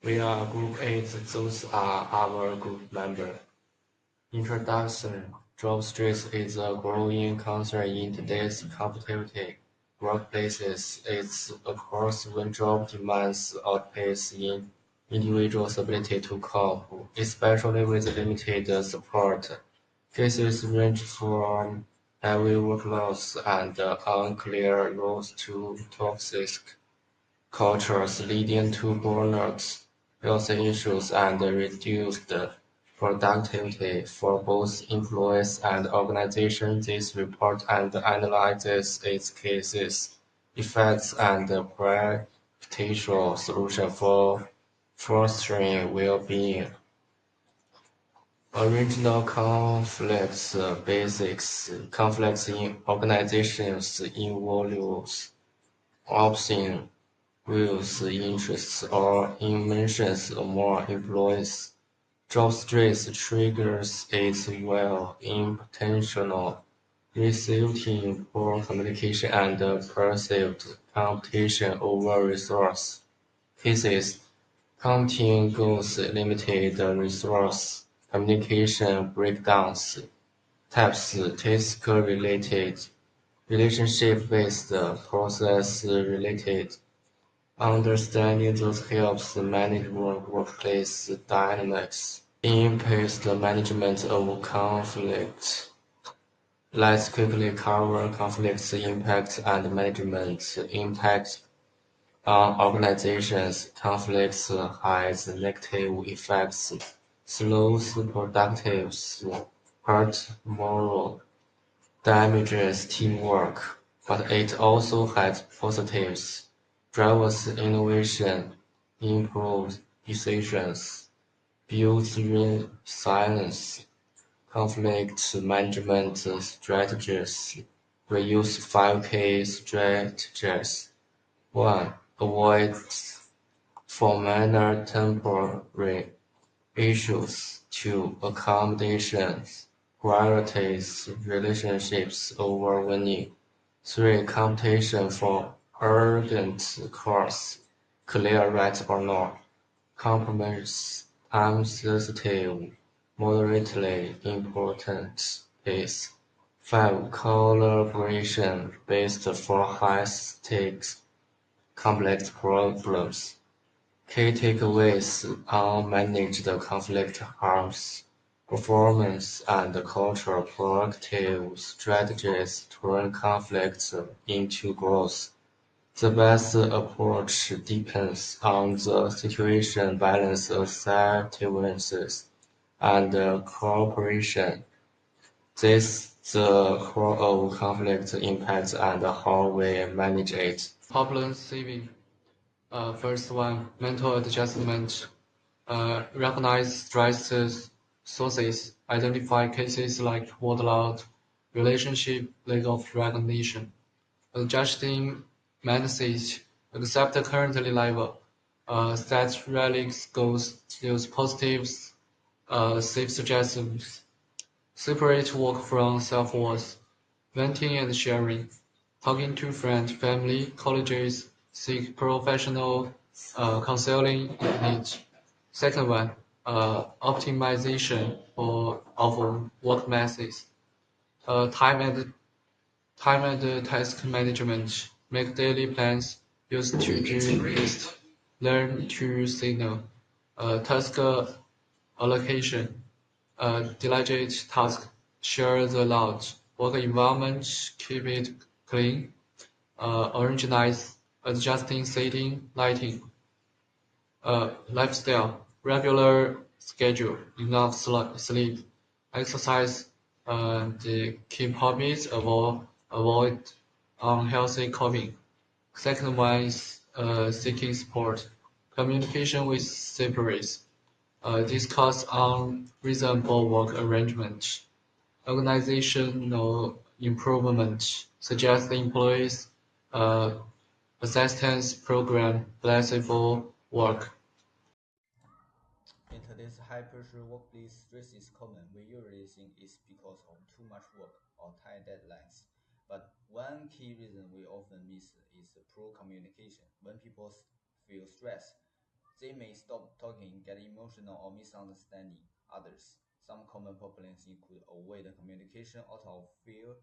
We are Group 8, those are our group members. Introduction: Job stress is a growing concern in today's competitive workplaces. It's occurs when job demands outpace individuals' ability to cope, especially with limited support. Cases range from heavy workloads and unclear roles to toxic cultures leading to burnouts, health issues, and reduced productivity for both employees and organizations. This report analyzes its cases, effects, and potential solutions for fostering well-being. Original conflicts basics. Conflicts in organizations involves opposing views, interests, or inventions among employees. Job stress triggers it while intentional, resulting in poor communication and perceived competition over resource cases. Counting goals, limited resource, communication breakdowns, types, task-related, relationship-based, process-related. Understanding those helps manage workplace dynamics. Impacts the management of conflict. Let's quickly cover conflicts impact and management impact on organizations. Conflicts has negative effects, slows productivities, hurt morale, damages teamwork, but it also has positives, drives innovation, improves decisions, builds resilience, conflict management strategies. We use 5K strategies. 1. Avoid for minor temporary issues. 2. Accommodations. Prioritize relationships over winning. 3. Competition for urgent cause. Clear right or no. Compromise. Time-sensitive, moderately important case. 5. Collaboration based for high-stakes complex problems. Key takeaways: unmanaged conflict harms performance and culture. Proactive strategies turn conflicts into growth. The best approach depends on the situation, balance, acceptances, and cooperation. This the core of conflict impact and how we manage it. Problem solving. First one, mental adjustment. Recognize stress sources. Identify cases like workload, relationship, lack of recognition. Adjusting mindset. Accept the current level. Set realistic goals. Use positives. Safe suggestions. Separate work from self-worth. Venting and sharing. Talking to friends, family, colleagues, seek professional counseling if needed. Second one, optimization of work methods. Time and task management. Make daily plans. Use to-do list. Learn to signal. Task allocation. Delegate task. Share the load. Work environment. Keep it clean. Organize, adjusting seating, lighting. Lifestyle, regular schedule, enough sleep, exercise, and keep hobbies, avoid unhealthy coping. Second one is seeking support, communication with superiors, discuss unreasonable work arrangement, organizational improvement, suggest the employees uh, assistance program, flexible work. In today's high-pressure workplace, stress is common. We usually think it's because of too much work or tight deadlines. But one key reason we often miss is poor communication. When people feel stressed, They may stop talking, get emotional, or misunderstanding others. Some common problems include avoid communication out of fear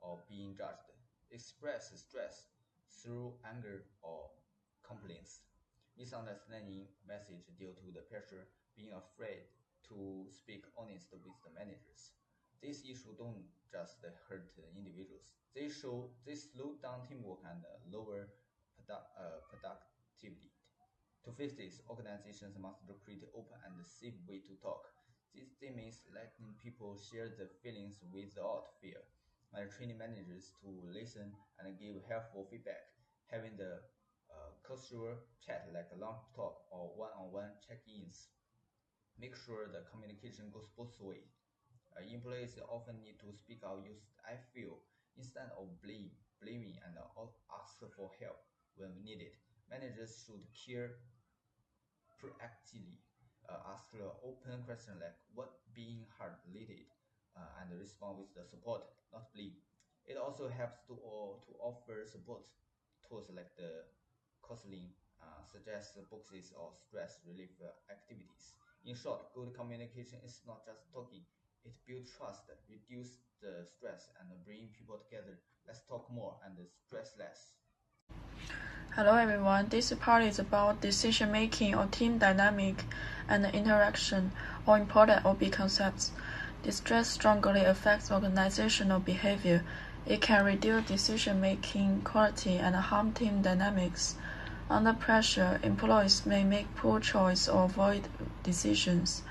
or being judged, express stress through anger or complaints, misunderstanding message due to the pressure, being afraid to speak honest with the managers. These issues don't just hurt individuals; they slow down teamwork and lower productivity. To fix this, organizations must create open and safe way to talk. This means letting people share their feelings without fear, and training managers to listen and give helpful feedback. Having the casual chat like a long talk or one-on-one check-ins. Make sure the communication goes both ways. Employees often need to speak out, use "I feel" instead of blaming, and ask for help when needed. Managers should care proactively ask open questions like what being hard related and respond with the support, not blame. It also helps to offer support tools like the counseling, suggest boxes or stress relief activities. In short, good communication is not just talking. It builds trust, reduce the stress, and bring people together. Let's talk more and stress less. Hello everyone, this part is about decision making or team dynamic and interaction, all important or big concepts. Distress strongly affects organizational behavior. It can reduce decision making quality and harm team dynamics. Under pressure, employees may make poor choice or avoid decisions.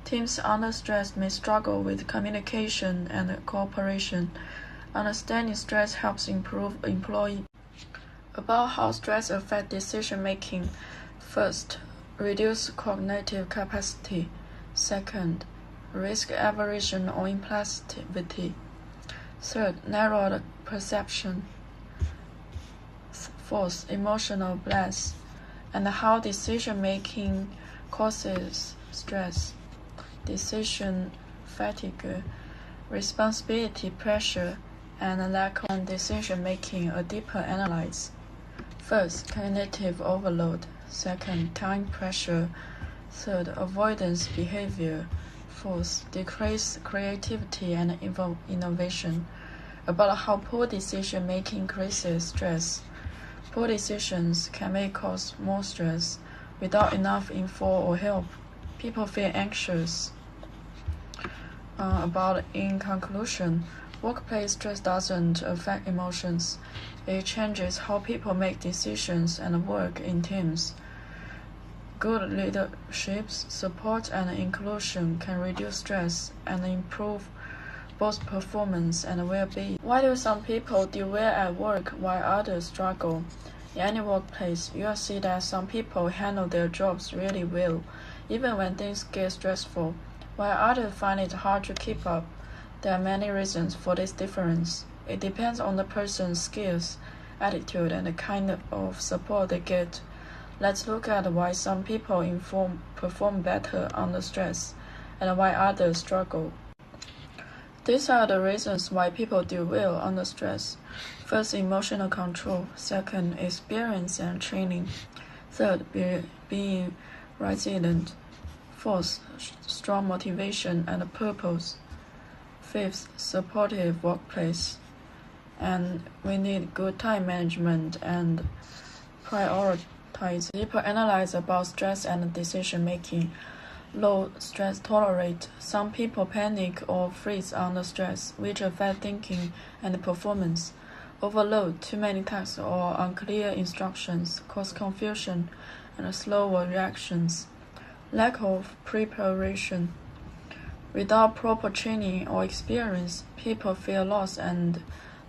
Teams under stress may struggle with communication and cooperation. Understanding stress helps improve employee. About how stress affects decision making. First, reduce cognitive capacity. Second, risk aversion or impulsivity. Third, narrowed perception. Fourth, emotional blast. And how decision making causes stress. Decision fatigue, responsibility pressure, and lack of decision making. A deeper analysis. First, cognitive overload. Second, time pressure. Third, avoidance behavior. Fourth, decreased creativity and innovation. About how poor decision making increases stress. Poor decisions can cause more stress. Without enough info or help, people feel anxious. In conclusion, workplace stress doesn't affect emotions. It changes how people make decisions and work in teams. Good leadership, support, and inclusion can reduce stress and improve both performance and well-being. Why do some people do well at work while others struggle? In any workplace, you'll see that some people handle their jobs really well, even when things get stressful, while others find it hard to keep up. There are many reasons for this difference. It depends on the person's skills, attitude, and the kind of support they get. Let's look at why some people perform better under stress and why others struggle. These are the reasons why people do well under stress. First, emotional control. Second, experience and training. Third, being resilient. Fourth, strong motivation and purpose. Fifth, supportive workplace. And we need good time management and prioritize. Deeper analyze about stress and decision making. Low stress tolerate. Some people panic or freeze under stress, which affect thinking and performance. Overload, too many tasks or unclear instructions cause confusion and slower reactions. Lack of preparation. Without proper training or experience, people feel lost and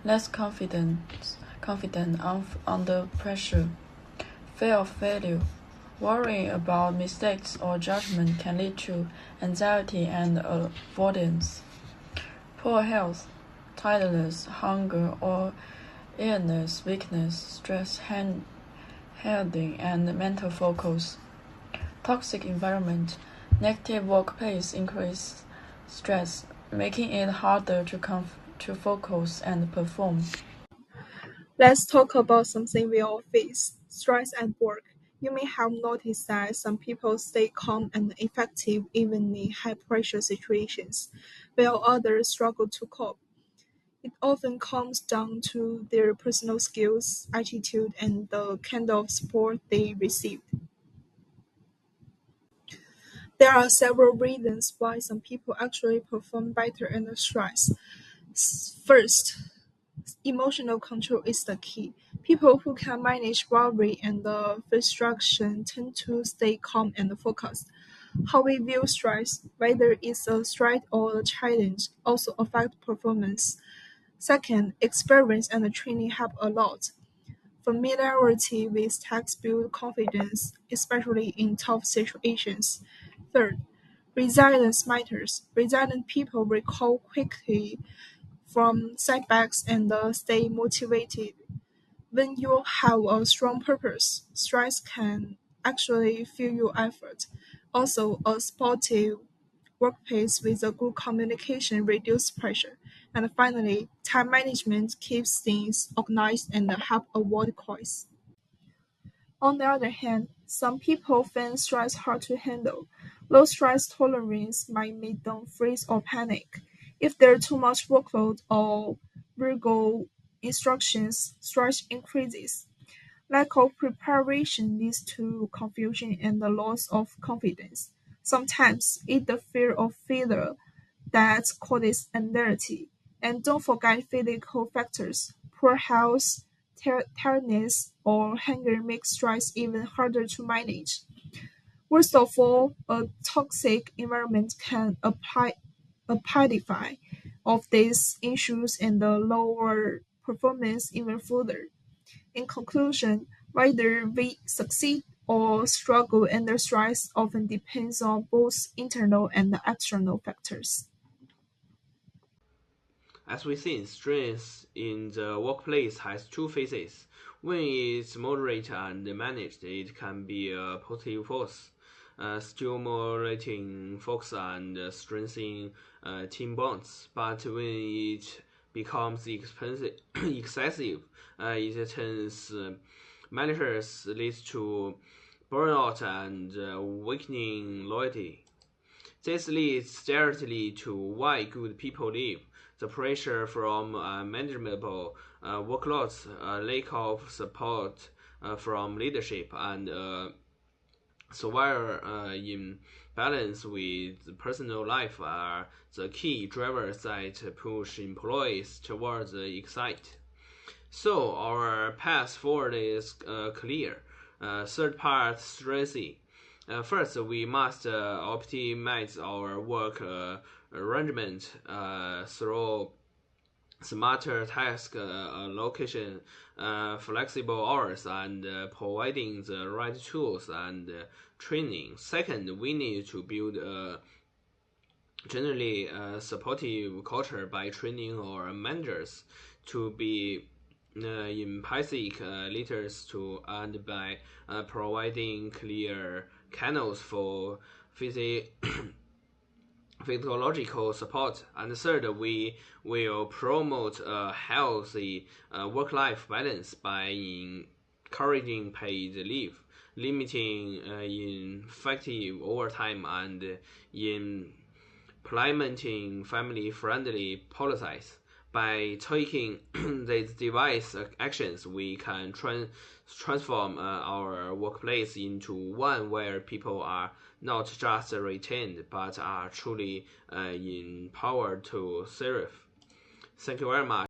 less confident under pressure. Fear of failure. Worrying about mistakes or judgment can lead to anxiety and avoidance. Poor health, tiredness, hunger or illness, weakness, stress handling, and mental focus. Toxic environment. Negative workplace increase stress, making it harder to focus and perform. Let's talk about something we all face: stress at work. You may have noticed that some people stay calm and effective even in high-pressure situations, while others struggle to cope. It often comes down to their personal skills, attitude, and the kind of support they receive. There are several reasons why some people actually perform better under stress. First, emotional control is the key. People who can manage worry and frustration tend to stay calm and focused. How we view stress, whether it's a threat or a challenge, also affect performance. Second, experience and training help a lot. Familiarity with text builds confidence, especially in tough situations. Third, resilience matters. Resilient people recover quickly from setbacks and stay motivated. When you have a strong purpose, stress can actually fuel your effort. Also, a sportive workplace with a good communication reduces pressure. And finally, time management keeps things organized and help avoid chaos. On the other hand, some people find stress hard to handle. Low stress tolerance might make them freeze or panic. If there's too much workload or rigid instructions, stress increases. Lack of preparation leads to confusion and the loss of confidence. Sometimes it's the fear of failure that causes anxiety. And don't forget physical factors. Poor health, tiredness, or hunger make stress even harder to manage. Worst of all, a toxic environment can amplify of these issues and lower performance even further. In conclusion, whether we succeed or struggle under stress often depends on both internal and external factors. As we see, stress in the workplace has two phases. When it's moderate and managed, it can be a positive force, stimulating focus and strengthening team bonds. But when it becomes excessive, it turns managers leads to burnout and weakening loyalty. This leads directly to why good people leave. The pressure from unmanageable workloads, lack of support from leadership, and severe imbalance with personal life are the key drivers that push employees towards the exit. So our path forward is clear. Third part, stressy. First, we must optimize our work arrangement through smarter task allocation, flexible hours, and providing the right tools and training. Second, we need to build a generally supportive culture by training our managers to be empathic leaders to and by providing clear channels for physiological support. And third, we will promote a healthy work-life balance by encouraging paid leave, limiting ineffective overtime, and implementing family-friendly policies. By taking these device actions, we can transform our workplace into one where people are not just retained but are truly empowered to serve. Thank you very much.